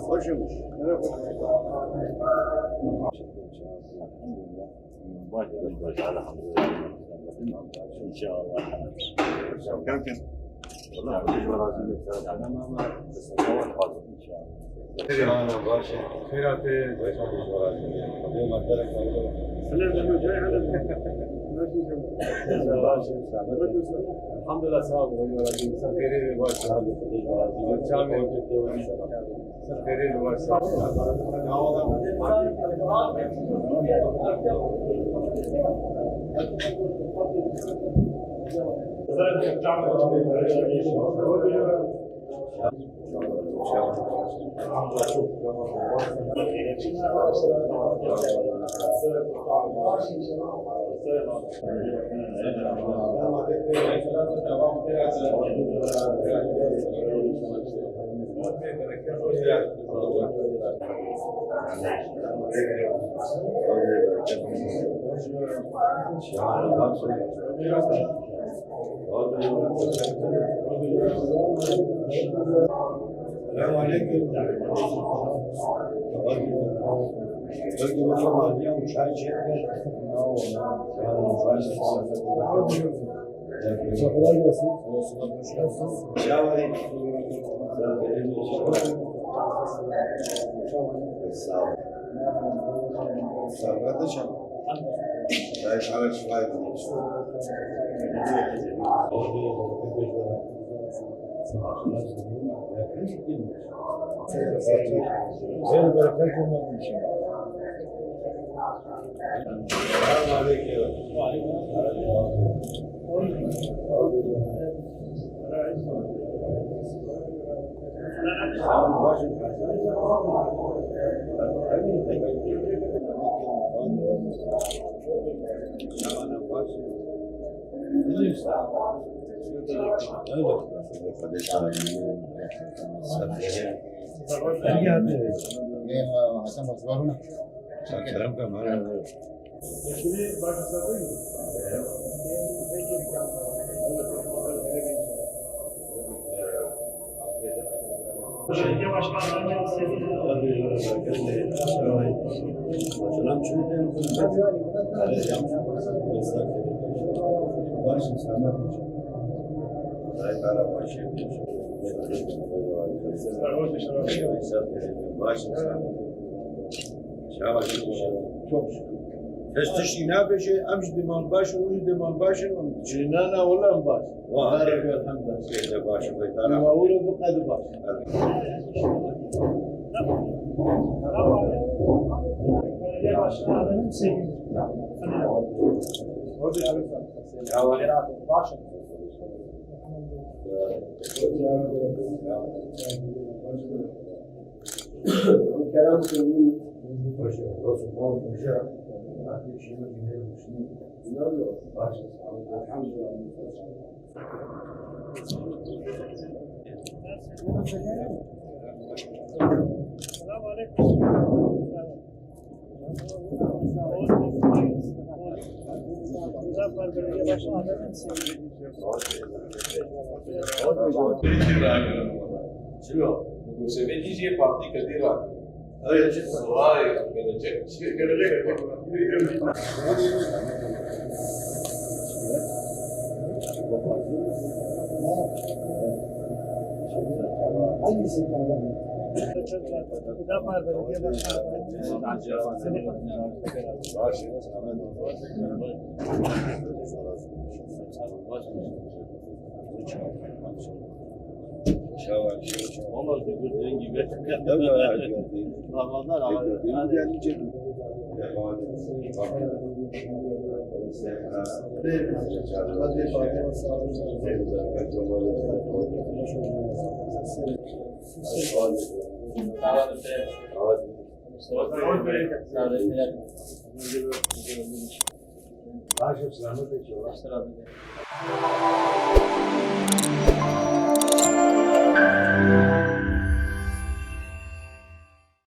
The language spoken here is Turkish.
Hoşmuş. الحمد لله صعب سفيري باشا جامع سفيري باشا السلام عليكم. Belediye başkanlarının Testişi ne yapıyor? Amca diman başı, ucu diman başı. جنانا ولا باش Var. Elhamdülillah başı bir taraf. ولا بقد باش belediye başkanlarının sevgili. Zafer Belediye Başkanlarının sevgili. Você vê de geopática de lá. Vai, gelecek. Zafer Belediye Olmaz gördüğün gibi. Ramazan Başı selamet ediyor.